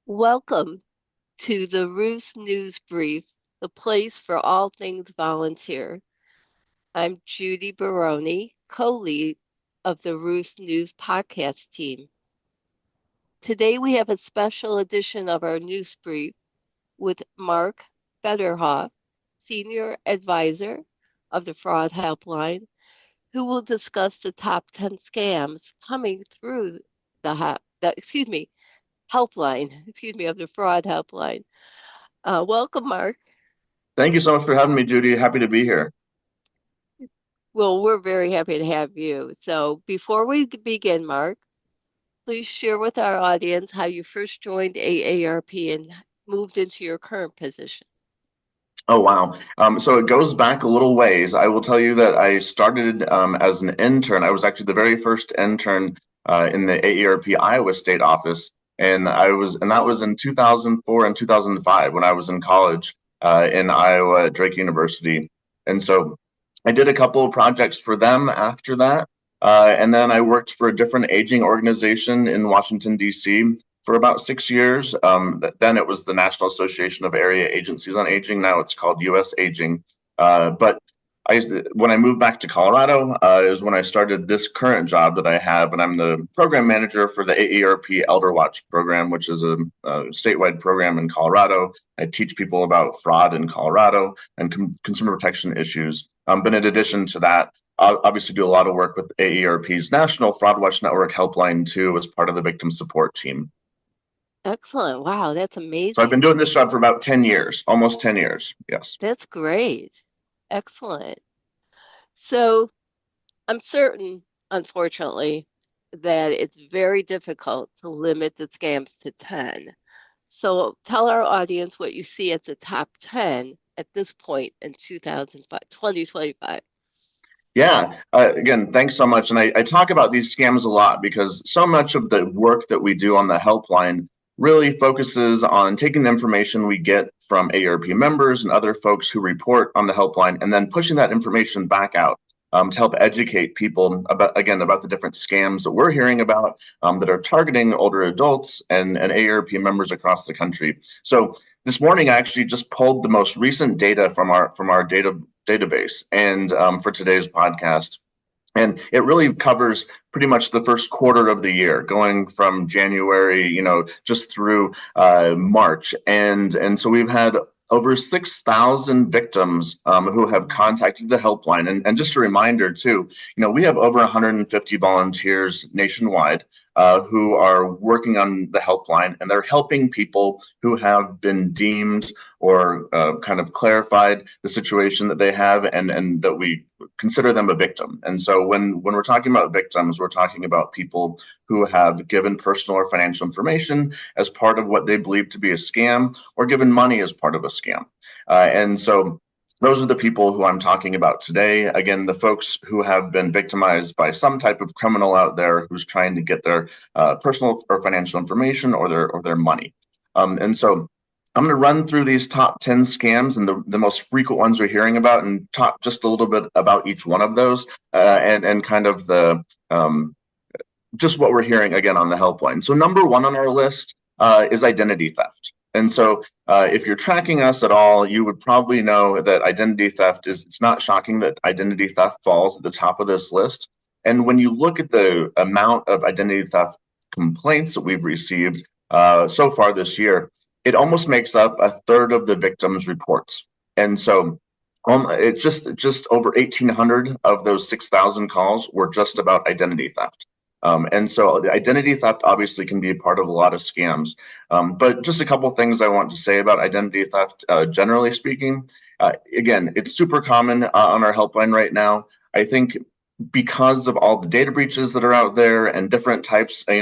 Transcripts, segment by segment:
Welcome to the Roost News Brief, the place for all things volunteer. I'm Judee Barone, co-lead of the Roost News Podcast team. Today we have a special edition of our news brief with Mark Fetterhoff, Senior Advisor of the Fraud Helpline, who will discuss the top 10 scams coming through the helpline, of the Fraud Helpline. Welcome, Mark. Thank you so much for having me, Judee. Happy to be here. Well, we're very happy to have you. So before we begin, Mark, please share with our audience how you first joined AARP and moved into your current position. Oh, wow. So it goes back a little ways. I will tell you that I started as an intern. I was actually the very first intern in the AARP Iowa State office. And that was in 2004 and 2005 when I was in college in Iowa at Drake University. And so I did a couple of projects for them after that. And then I worked for a different aging organization in Washington, D.C. for about 6 years. Then it was the National Association of Area Agencies on Aging. Now it's called U.S. Aging. But when I moved back to Colorado is when I started this current job that I have, and I'm the program manager for the AARP Elder Watch program, which is a statewide program in Colorado. I teach people about fraud in Colorado and consumer protection issues. But in addition to that, I obviously do a lot of work with AARP's National Fraud Watch Network Helpline too, as part of the victim support team. Excellent. Wow, that's So I've been amazing. doing this job for about 10 years, almost 10 years. Yes. That's great. Excellent. So I'm certain, unfortunately, that it's very difficult to limit the scams to 10. So tell our audience what you see as the top 10 at this point in 2025. Yeah. Again, thanks so much. And I talk about these scams a lot because so much of the work that we do on the helpline really focuses on taking the information we get from AARP members and other folks who report on the helpline and then pushing that information back out to help educate people about the different scams that we're hearing about that are targeting older adults and AARP members across the country. So this morning, I actually just pulled the most recent data from our database and for today's podcast. And it really covers pretty much the first quarter of the year, going from January, just through March. And so we've had over 6,000 victims who have contacted the helpline. And just a reminder, too, we have over 150 volunteers nationwide who are working on the helpline, and they're helping people who have been deemed or kind of clarified the situation that they have and that we consider them a victim. And so when we're talking about victims, we're talking about people who have given personal or financial information as part of what they believe to be a scam or given money as part of a scam. And so those are the people who I'm talking about today. Again, the folks who have been victimized by some type of criminal out there who's trying to get their personal or financial information or their money. And so I'm going to run through these top 10 scams and the most frequent ones we're hearing about and talk just a little bit about each one of those and kind of the just what we're hearing again on the helpline. So number one on our list is identity theft. And so if you're tracking us at all, you would probably know that identity theft it's not shocking that identity theft falls at the top of this list. And when you look at the amount of identity theft complaints that we've received so far this year, it almost makes up a third of the victims' reports. And so it's just over 1,800 of those 6,000 calls were just about identity theft. And so the identity theft obviously can be a part of a lot of scams. But just a couple of things I want to say about identity theft, generally speaking. Again, it's super common on our helpline right now. I think because of all the data breaches that are out there and different types, I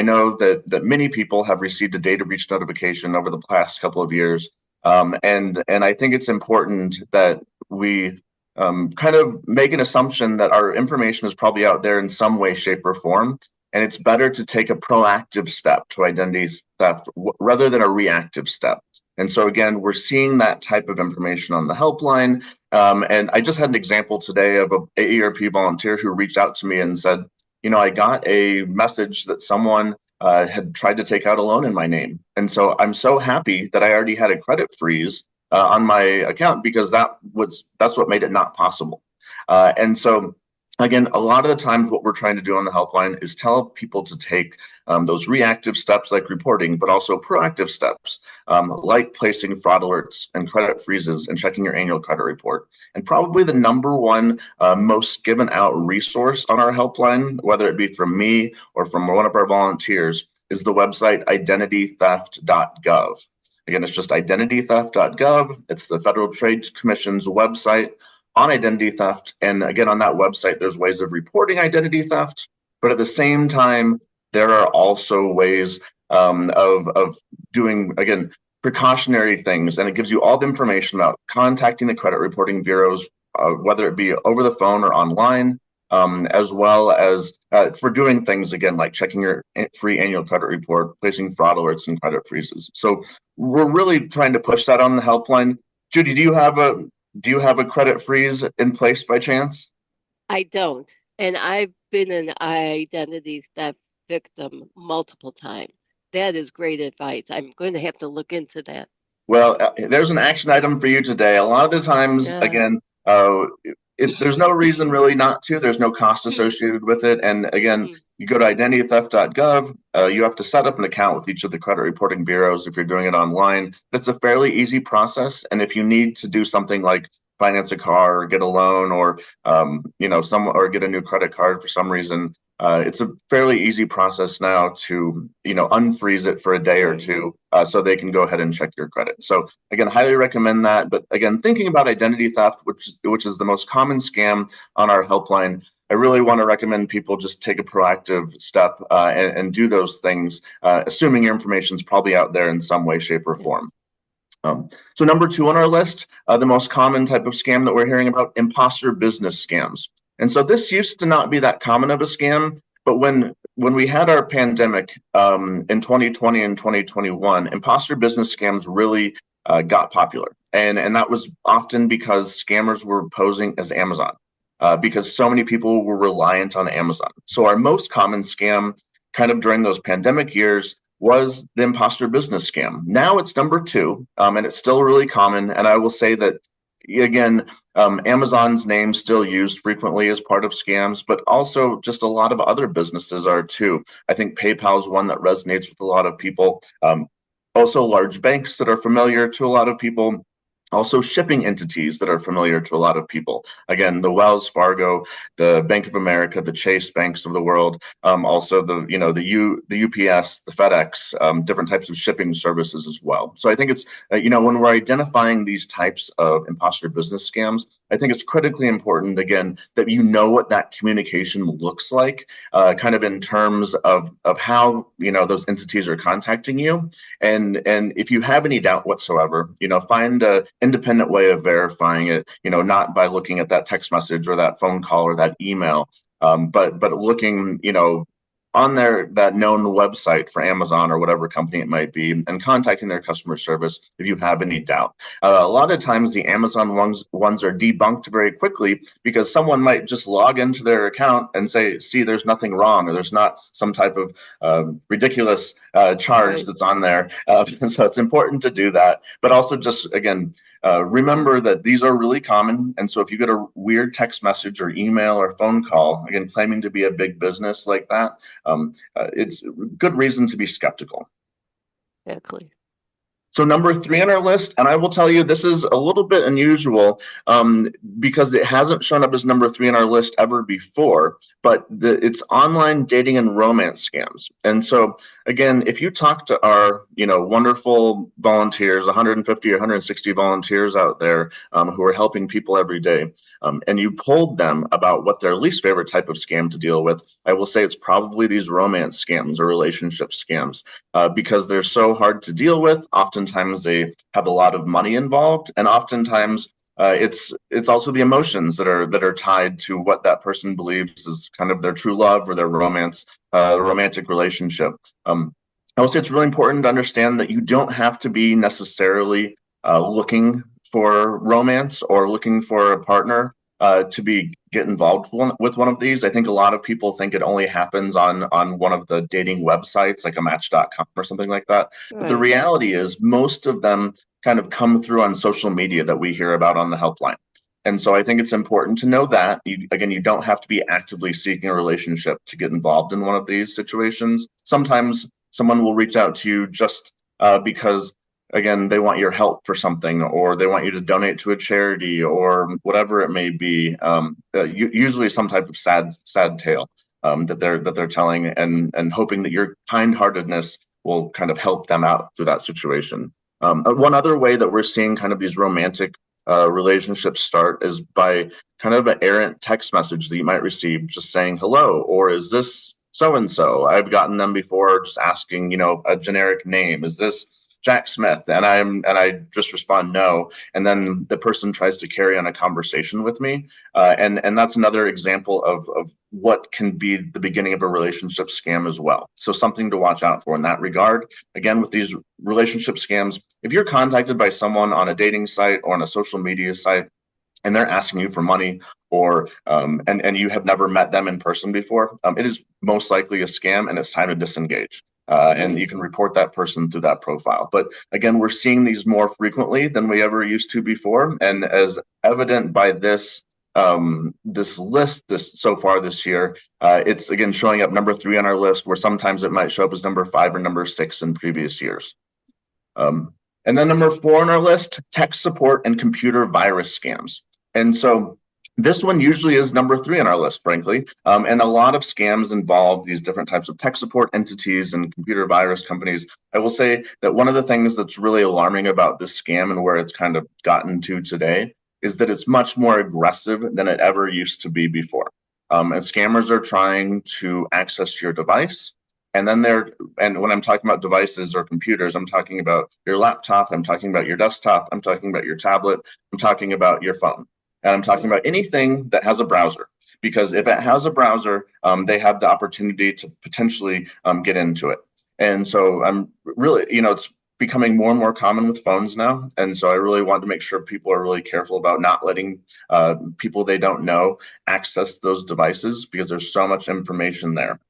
know that many people have received a data breach notification over the past couple of years. And I think it's important that we kind of make an assumption that our information is probably out there in some way, shape, or form. And it's better to take a proactive step to identity theft rather than a reactive step. And so, again, we're seeing that type of information on the helpline. And I just had an example today of an AARP volunteer who reached out to me and said, I got a message that someone had tried to take out a loan in my name. And so I'm so happy that I already had a credit freeze on my account, because that's what made it not possible. And so again, a lot of the times what we're trying to do on the helpline is tell people to take those reactive steps like reporting, but also proactive steps like placing fraud alerts and credit freezes and checking your annual credit report. And probably the number one most given out resource on our helpline, whether it be from me or from one of our volunteers, is the website identitytheft.gov. Again, it's just identitytheft.gov. It's the Federal Trade Commission's website on identity theft. And again, on that website, there's ways of reporting identity theft, but at the same time, there are also ways of doing, again, precautionary things. And it gives you all the information about contacting the credit reporting bureaus, whether it be over the phone or online, as well as for doing things, again, like checking your free annual credit report, placing fraud alerts and credit freezes. So we're really trying to push that on the helpline. Judee, do you have a credit freeze in place by chance? I don't. And I've been an identity theft victim multiple times. That is great advice. I'm going to have to look into that. Well, there's an action item for you today. A lot of the times, again, there's no reason really not to. There's no cost associated with it. And again, you go to identitytheft.gov. You have to set up an account with each of the credit reporting bureaus if you're doing it online. It's a fairly easy process. And if you need to do something like finance a car or get a loan or or get a new credit card for some reason, it's a fairly easy process now to unfreeze it for a day or two, so they can go ahead and check your credit. So again, highly recommend that. But again, thinking about identity theft, which is the most common scam on our helpline, I really want to recommend people just take a proactive step and do those things, assuming your information is probably out there in some way, shape, or form. So number 2 on our list, the most common type of scam that we're hearing about, imposter business scams. And so this used to not be that common of a scam, but when we had our pandemic in 2020 and 2021, imposter business scams really got popular. And that was often because scammers were posing as Amazon, because so many people were reliant on Amazon. So our most common scam kind of during those pandemic years was the imposter business scam. Now it's number 2, and it's still really common. And I will say that, again, Amazon's name still used frequently as part of scams, but also just a lot of other businesses are too. I think PayPal is one that resonates with a lot of people. Also large banks that are familiar to a lot of people. Also shipping entities that are familiar to a lot of people. Again, the Wells Fargo, the Bank of America, the Chase banks of the world, also the UPS, the FedEx, different types of shipping services as well. So I think it's, when we're identifying these types of imposter business scams, I think it's critically important, again, that you know what that communication looks like, kind of in terms of how, those entities are contacting you. And if you have any doubt whatsoever, find a independent way of verifying it, not by looking at that text message or that phone call or that email, but looking, on that known website for Amazon or whatever company it might be, and contacting their customer service if you have any doubt. A lot of times the Amazon ones are debunked very quickly because someone might just log into their account and say, see, there's nothing wrong, or there's not some type of ridiculous charge that's on there. So it's important to do that, but also just, again, remember that these are really common. And so if you get a weird text message or email or phone call, again, claiming to be a big business like that, it's good reason to be skeptical. Exactly. So number 3 on our list, and I will tell you this is a little bit unusual because it hasn't shown up as number 3 on our list ever before, but it's online dating and romance scams. And so again, if you talk to our wonderful volunteers, 150 or 160 volunteers out there who are helping people every day, and you polled them about what their least favorite type of scam to deal with, I will say it's probably these romance scams or relationship scams because they're so hard to deal with. Oftentimes they have a lot of money involved, and oftentimes it's also the emotions that are tied to what that person believes is kind of their true love or their romantic relationship. I would say it's really important to understand that you don't have to be necessarily looking for romance or looking for a partner to get involved with one of these. I think a lot of people think it only happens on one of the dating websites like a Match.com or something like that. But the Right. reality is most of them kind of come through on social media that we hear about on the helpline. And so I think it's important to know that, again, you don't have to be actively seeking a relationship to get involved in one of these situations. Sometimes someone will reach out to you just because, again, they want your help for something, or they want you to donate to a charity, or whatever it may be. Usually some type of sad tale that they're telling, and hoping that your kind-heartedness will kind of help them out through that situation. One other way that we're seeing kind of these romantic relationships start is by kind of an errant text message that you might receive just saying hello, or is this so and so? I've gotten them before just asking, a generic name. Is this Jack Smith? And I just respond no, and then the person tries to carry on a conversation with me, and that's another example of what can be the beginning of a relationship scam as well. So something to watch out for in that regard. Again, with these relationship scams, if you're contacted by someone on a dating site or on a social media site, and they're asking you for money, or and you have never met them in person before, it is most likely a scam, and it's time to disengage. And you can report that person through that profile. But again, we're seeing these more frequently than we ever used to before, and as evident by this list so far this year, it's again showing up number 3 on our list, where sometimes it might show up as number 5 or number 6 in previous years. And then number 4 on our list, tech support and computer virus scams. And so this one usually is number 3 on our list, frankly. And a lot of scams involve these different types of tech support entities and computer virus companies. I will say that one of the things that's really alarming about this scam and where it's kind of gotten to today is that it's much more aggressive than it ever used to be before. And scammers are trying to access your device. And when I'm talking about devices or computers, I'm talking about your laptop, I'm talking about your desktop, I'm talking about your tablet, I'm talking about your phone. And I'm talking about anything that has a browser, because if it has a browser, they have the opportunity to potentially get into it. And so I'm really, it's becoming more and more common with phones now. And so I really want to make sure people are really careful about not letting people they don't know access those devices, because there's so much information there.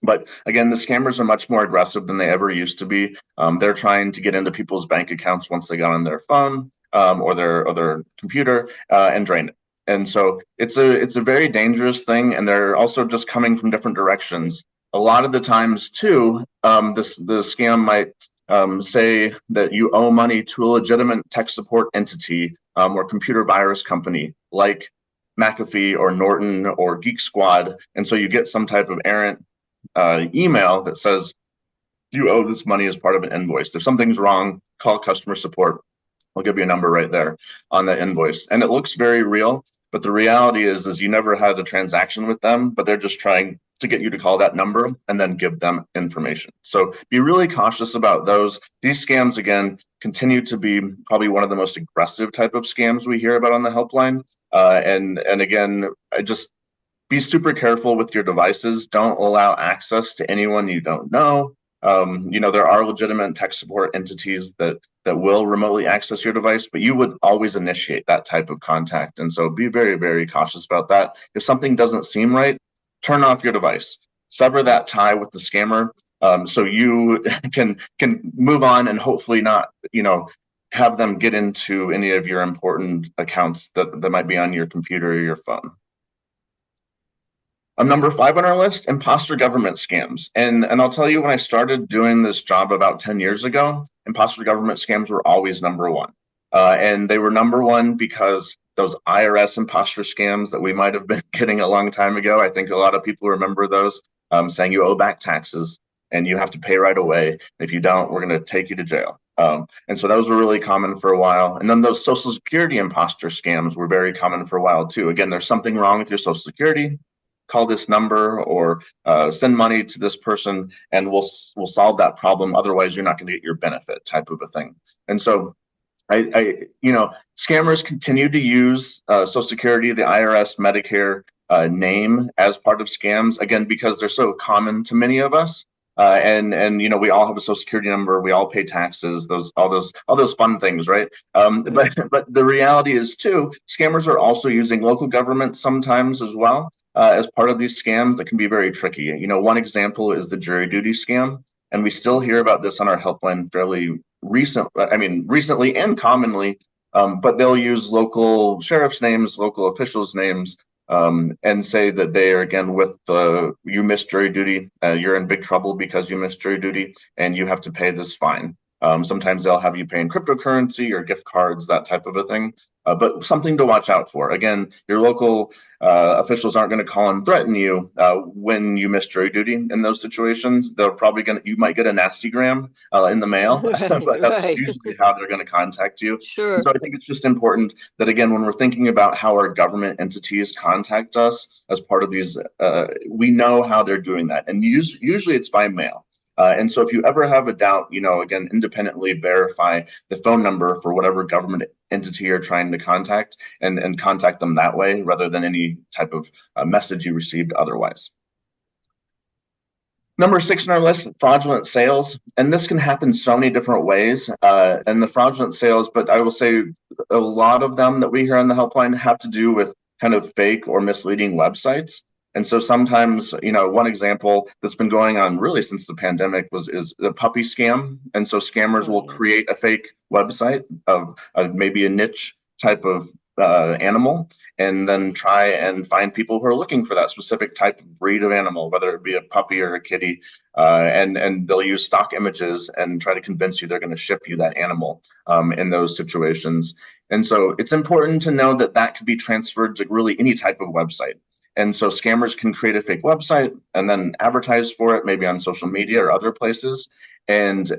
But again, the scammers are much more aggressive than they ever used to be. They're trying to get into people's bank accounts once they got on their phone or their computer and drain it. And so it's a very dangerous thing, and they're also just coming from different directions. A lot of the times, too, the scam might say that you owe money to a legitimate tech support entity or computer virus company like McAfee or Norton or Geek Squad, and so you get some type of errant email that says you owe this money as part of an invoice. If something's wrong, call customer support. I'll give you a number right there on the invoice. And it looks very real, but the reality is you never had a transaction with them, but they're just trying to get you to call that number and then give them information. So be really cautious about those. These scams, again, continue to be probably one of the most aggressive type of scams we hear about on the helpline. And again, I just be super careful with your devices. Don't allow access to anyone you don't know. There are legitimate tech support entities that will remotely access your device, but you would always initiate that type of contact. And so be very, very cautious about that. If something doesn't seem right, turn off your device. Sever that tie with the scammer, so you can move on and hopefully not, have them get into any of your important accounts that might be on your computer or your phone. Number 5 on our list, imposter government scams. And I'll tell you, when I started doing this job about 10 years ago, imposter government scams were always number 1. And they were number 1 because those IRS imposter scams that we might have been getting a long time ago, I think a lot of people remember those, saying you owe back taxes and you have to pay right away. If you don't, we're going to take you to jail. And so those were really common for a while. And then those Social Security imposter scams were very common for a while too. Again, there's something wrong with your Social Security. Call this number or send money to this person, and we'll solve that problem. Otherwise, you're not going to get your benefit, type of a thing. And so, scammers continue to use Social Security, the IRS, Medicare name as part of scams. Again, because they're so common to many of us. And we all have a social security number, we all pay taxes, all those fun things, right? Right. But the reality is too, scammers are also using local government sometimes as well, as part of these scams that can be very tricky. One example is the jury duty scam, and we still hear about this on our helpline fairly recently and commonly. But they'll use local sheriff's names, local officials' names, and say that they are, again, with you missed jury duty, you're in big trouble because you missed jury duty, and you have to pay this fine. Sometimes they'll have you pay in cryptocurrency or gift cards, that type of a thing. But something to watch out for. Again, your local officials aren't going to call and threaten you when you miss jury duty in those situations. They're probably you might get a nasty gram in the mail, Right. but that's Right. usually how they're going to contact you. And Sure. so I think it's just important that, again, when we're thinking about how our government entities contact us as part of these, we know how they're doing that. And usually it's by mail. And so if you ever have a doubt, again, independently verify the phone number for whatever government entity you're trying to contact, and contact them that way rather than any type of message you received otherwise. Number 6 on our list, fraudulent sales. And this can happen so many different ways. And the fraudulent sales, but I will say a lot of them that we hear on the helpline have to do with kind of fake or misleading websites. And so sometimes, one example that's been going on really since the pandemic is a puppy scam. And so scammers Oh, will yeah. create a fake website of maybe a niche type of animal, and then try and find people who are looking for that specific type of breed of animal, whether it be a puppy or a kitty, and they'll use stock images and try to convince you they're going to ship you that animal in those situations. And so it's important to know that that could be transferred to really any type of website. And so scammers can create a fake website and then advertise for it, maybe on social media or other places. And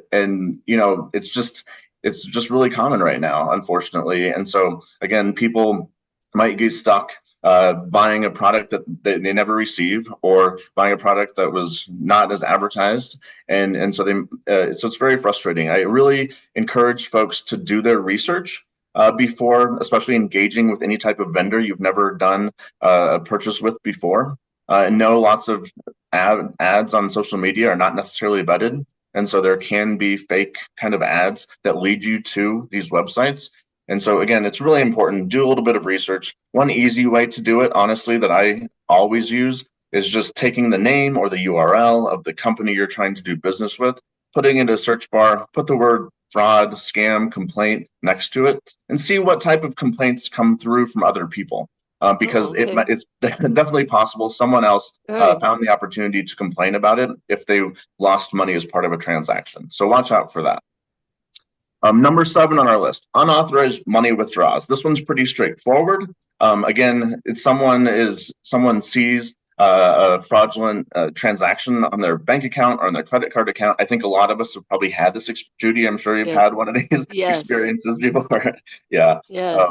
it's just really common right now, unfortunately. And so again, people might get stuck buying a product that they never receive, or buying a product that was not as advertised, and so it's very frustrating. I really encourage folks to do their research before, especially engaging with any type of vendor you've never done a purchase with before. And know lots of ads on social media are not necessarily vetted. And so there can be fake kind of ads that lead you to these websites. And so again, it's really important. Do a little bit of research. One easy way to do it, honestly, that I always use is just taking the name or the URL of the company you're trying to do business with, putting it in a search bar, put the word fraud, scam, complaint next to it, and see what type of complaints come through from other people. Oh, Because okay. it's definitely possible someone else Right. found the opportunity to complain about it if they lost money as part of a transaction. So watch out for that. Number 7 on our list, unauthorized money withdrawals. This one's pretty straightforward. Again, it's someone sees a fraudulent transaction on their bank account or on their credit card account. I think a lot of us have probably had this. Judee, I'm sure you've Yes. had one of these Yes. experiences before. Yeah. Yes.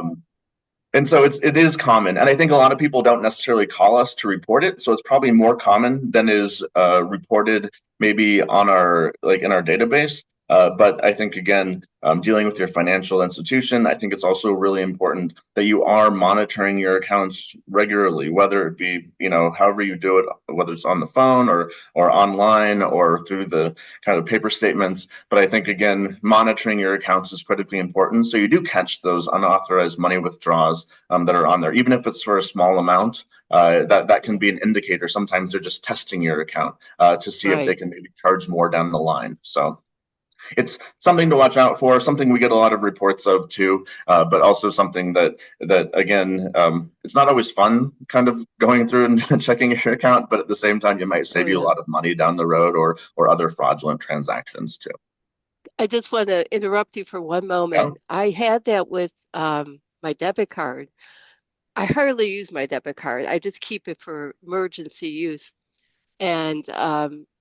And so it is common, and I think a lot of people don't necessarily call us to report it. So it's probably more common than is reported maybe on our in our database. But I think, again, dealing with your financial institution, I think it's also really important that you are monitoring your accounts regularly, whether it be however you do it, whether it's on the phone or online or through the kind of paper statements. But I think, again, monitoring your accounts is critically important, so you do catch those unauthorized money withdrawals that are on there, even if it's for a small amount. That can be an indicator. Sometimes they're just testing your account to see if they Right. can maybe charge more down the line. So it's something to watch out for, something we get a lot of reports of too, but also something that again, it's not always fun kind of going through and checking your account, but at the same time, you might Oh, save you a yeah. lot of money down the road, or other fraudulent transactions too. I just want to interrupt you for one Yeah. moment. I had that with my debit card. I hardly use my debit card. I just keep it for emergency use. And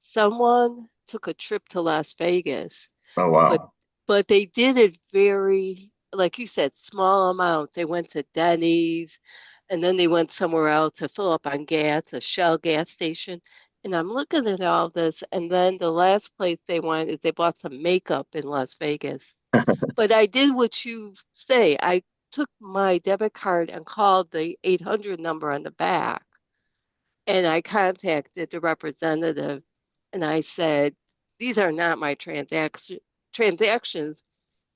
someone took a trip to Las Vegas, Oh, but wow. but they did it very, like you said, small amounts. They went to Denny's, and then they went somewhere else to fill up on gas, a Shell gas station. And I'm looking at all this, and then the last place they went is they bought some makeup in Las Vegas. But I did what you say. I took my debit card and called the 800 number on the back, and I contacted the representative, And I said, these are not my transactions.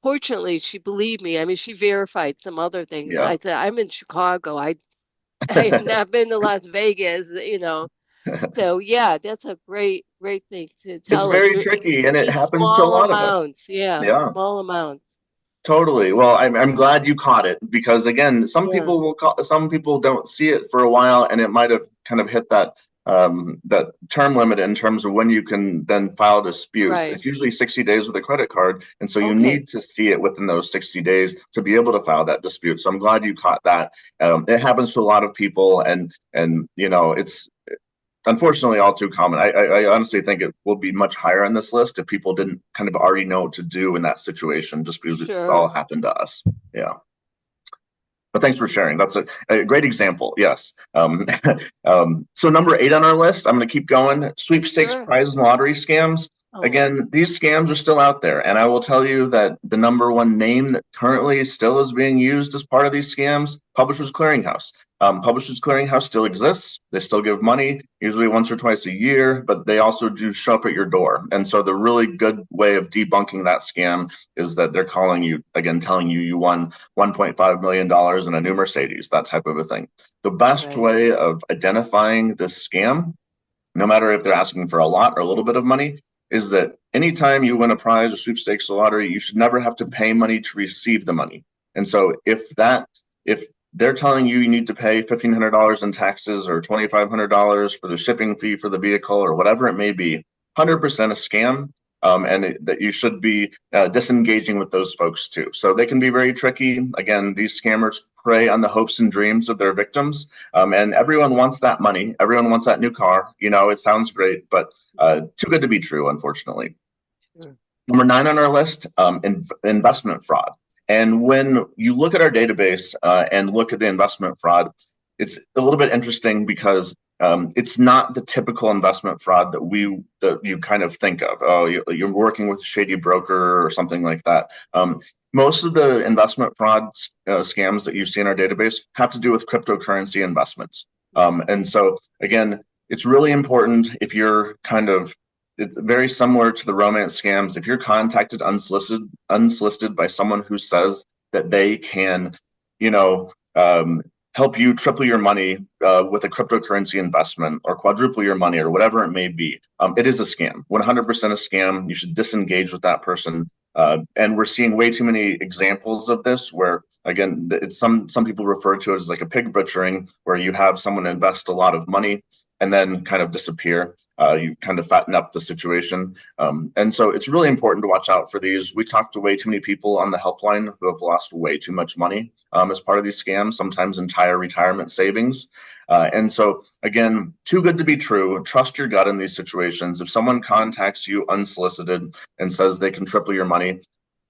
Fortunately, she believed me. I mean, she verified some other things. Yeah. I said, I'm in Chicago. I have not been to Las Vegas. So yeah, that's a great thing to It's tell us. very tricky, and it Just happens to a small lot of us. amounts. Yeah, Yeah. small amounts. Totally. Well, I'm glad you caught it because again, Yeah, some people don't see it for a while, and it might have kind of hit that term limit in terms of when you can then file disputes. right. It's usually 60 days with a credit card, and so you Okay, need to see it within those 60 days to be able to file that dispute. So I'm glad you caught that. It happens to a lot of people, and it's unfortunately all too common. I honestly think it will be much higher on this list if people didn't kind of already know what to do in that situation just because it all sure. happened to us. Yeah. But thanks for sharing. That's a great example. Yes. So number 8 on our list, I'm going to keep going. Sweepstakes, Sure. prize, and lottery scams. Oh, Again, these scams are still out there, and I will tell you that the number one name that currently still is being used as part of these scams, Publishers Clearinghouse. Publishers Clearinghouse still exists. They still give money, usually once or twice a year, but they also do show up at your door. And so the really good way of debunking that scam is that they're calling you, again, telling you you won $1.5 million in a new Mercedes, that type of a thing. The best right. way of identifying this scam, no matter if they're asking for a lot or a little bit of money, is that anytime you win a prize or sweepstakes or lottery, you should never have to pay money to receive the money. And so if they're telling you you need to pay $1,500 in taxes or $2,500 for the shipping fee for the vehicle or whatever it may be, 100% a scam. That you should be disengaging with those folks too. So they can be very tricky. Again, these scammers prey on the hopes and dreams of their victims, and everyone wants that money. Everyone wants that new car. It sounds great, but too good to be true, unfortunately. Sure. Number 9 on our list, investment fraud. And when you look at our database and look at the investment fraud, it's a little bit interesting because it's not the typical investment fraud that you kind of think of. Oh, you're working with a shady broker or something like that. Most of the investment fraud scams that you see in our database have to do with cryptocurrency investments. And so, again, it's really important if you're it's very similar to the romance scams. If you're contacted unsolicited by someone who says that they can, you know, help you triple your money with a cryptocurrency investment or quadruple your money or whatever it may be, it is a scam. 100% a scam. You should disengage with that person. And we're seeing way too many examples of this where, again, it's some people refer to it as like a pig butchering, where you have someone invest a lot of money and then kind of disappear. You kind of fatten up the situation. And so it's really important to watch out for these. We talked to way too many people on the helpline who have lost way too much money as part of these scams, sometimes entire retirement savings. And so, again, too good to be true. Trust your gut in these situations. If someone contacts you unsolicited and says they can triple your money,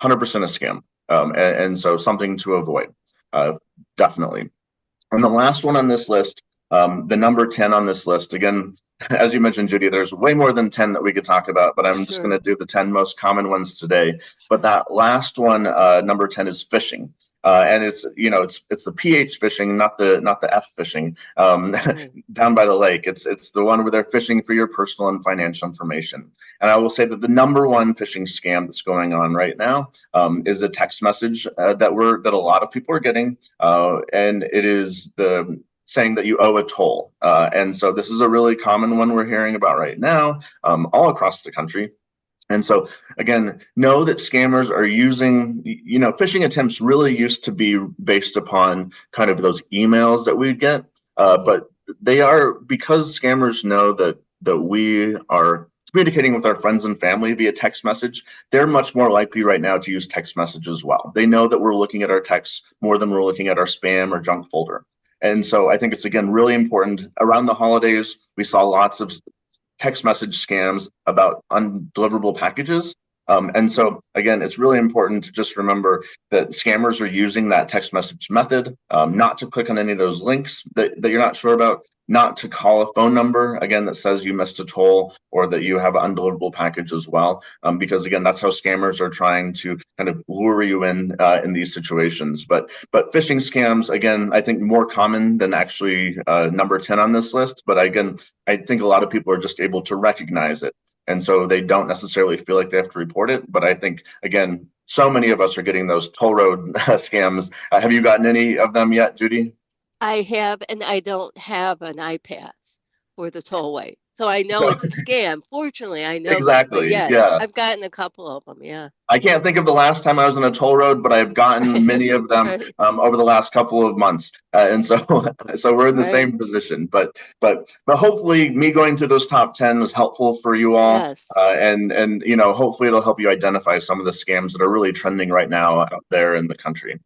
100% a scam. And so something to avoid, definitely. And the last one on this list, the number 10 on this list, again, as you mentioned, Judee, there's way more than 10 that we could talk about, but I'm just going to Sure. do the 10 most common ones today. But Sure. that last one, number 10, is phishing. And it's the PH phishing, not the F phishing, Right. down by the lake. It's the one where they're phishing for your personal and financial information. And I will say that the number one phishing scam that's going on right now is a text message that a lot of people are getting, and it is the saying that you owe a toll. And so this is a really common one we're hearing about right now, all across the country. And so, again, know that scammers are using, phishing attempts really used to be based upon kind of those emails that we get. Hmm. But they are, because scammers know that we are communicating with our friends and family via text message, they're much more likely right now to use text message as well. They know that we're looking at our texts more than we're looking at our spam or junk folder. And so I think it's, again, really important. Around the holidays, we saw lots of text message scams about undeliverable packages. And so, again, it's really important to just remember that scammers are using that text message method, not to click on any of those links that you're not sure about, not to call a phone number, again, that says you missed a toll or that you have an undeliverable package as well. Because, again, that's how scammers are trying to kind of lure you in these situations. But phishing scams, again, I think more common than actually number 10 on this list. But again, I think a lot of people are just able to recognize it. And so they don't necessarily feel like they have to report it. But I think, again, so many of us are getting those toll road scams. Have you gotten any of them yet, Judee? I have, and I don't have an iPad for the tollway. So I know No, it's a scam. Fortunately, I know that. But exactly. yeah, Yeah. I've gotten a couple of them. Yeah. I can't think of the last time I was on a toll road, but I've gotten Right. many of them Right. over the last couple of months, and so so we're in the Right. same position. But hopefully, me going through those top 10 was helpful for you all, Yes. and hopefully it'll help you identify some of the scams that are really trending right now out there in the country.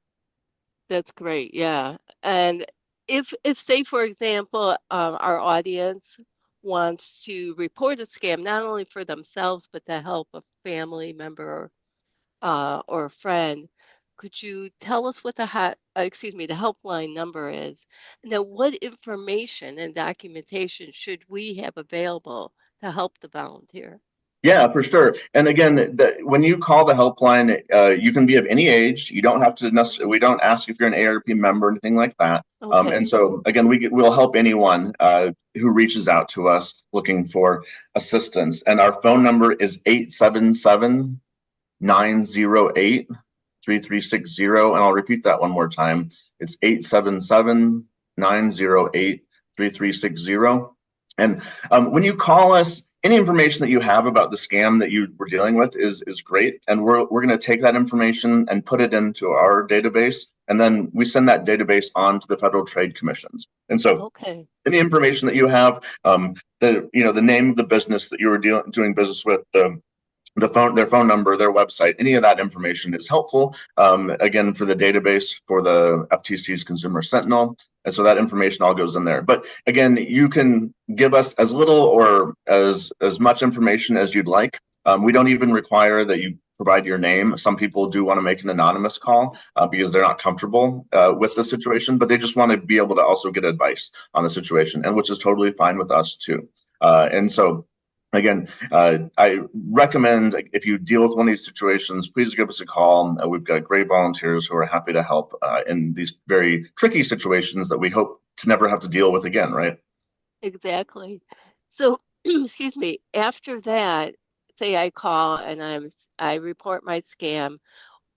That's great. Yeah. And if say for example, our audience wants to report a scam not only for themselves but to help a family member or a friend, could you tell us what the helpline number is? Now, what information and documentation should we have available to help the volunteer? Yeah, for sure. And again, when you call the helpline, you can be of any age. You don't have to necessarily. We don't ask if you're an AARP member or anything like that. And Okay. so again, we'll help anyone who reaches out to us looking for assistance. And our phone number is 877-908-3360. And I'll repeat that one more time. It's 877-908-3360. And when you call us, any information that you have about the scam that you were dealing with is great, and we're going to take that information and put it into our database, and then we send that database on to the Federal Trade Commissions. And so, Okay. any information that you have, the name of the business that you were doing business with, their phone number, their website, any of that information is helpful. Again, for the database for the FTC's Consumer Sentinel, and so that information all goes in there. But again, you can give us as little or as much information as you'd like. We don't even require that you provide your name. Some people do want to make an anonymous call because they're not comfortable with the situation, but they just want to be able to also get advice on the situation, and which is totally fine with us too. And so again, I recommend if you deal with one of these situations, please give us a call. We've got great volunteers who are happy to help in these very tricky situations that we hope to never have to deal with again, right? Exactly. So, excuse me, after that, say I call and I report my scam,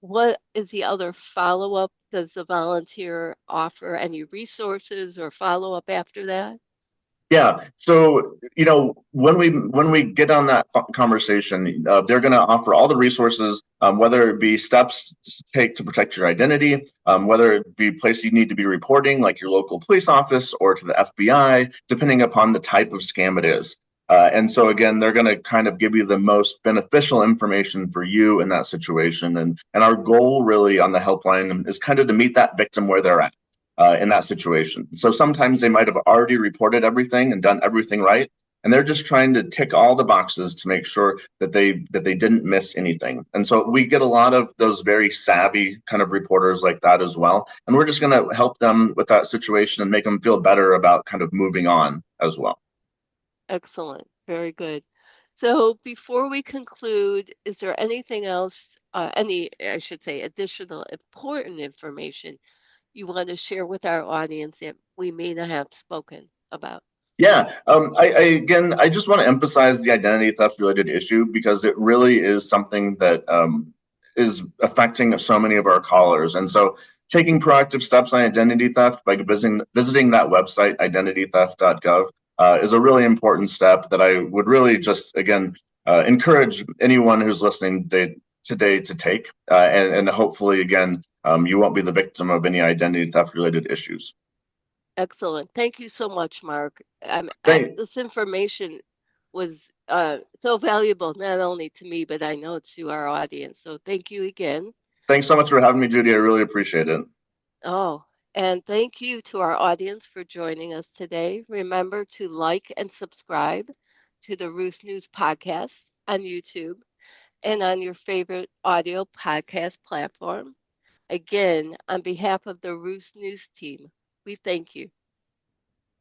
what is the other follow-up? Does the volunteer offer any resources or follow-up after that? Yeah. So, when we get on that conversation, they're going to offer all the resources, whether it be steps to take to protect your identity, whether it be places you need to be reporting, like your local police office or to the FBI, depending upon the type of scam it is. And so, again, they're going to kind of give you the most beneficial information for you in that situation. And our goal really on the helpline is kind of to meet that victim where they're at in that situation. So sometimes they might have already reported everything and done everything right, and they're just trying to tick all the boxes to make sure that they didn't miss anything. And so we get a lot of those very savvy kind of reporters like that as well, and we're just going to help them with that situation and make them feel better about kind of moving on as well. Excellent. Very good. So before we conclude, is there anything else, I should say, additional important information you want to share with our audience that we may not have spoken about? Yeah, I just want to emphasize the identity theft related issue because it really is something that is affecting so many of our callers. And so, taking proactive steps on identity theft by visiting that website, identitytheft.gov, is a really important step that I would really just again encourage anyone who's listening today to take, and hopefully again you won't be the victim of any identity theft related issues. Excellent. Thank you so much, Mark. Thank, This information was so valuable, not only to me, but I know to our audience. So thank you again. Thanks so much for having me, Judee. I really appreciate it. Oh, and thank you to our audience for joining us today. Remember to like and subscribe to the Roost News Podcast on YouTube and on your favorite audio podcast platform. Again, on behalf of the Roost News team, we thank you.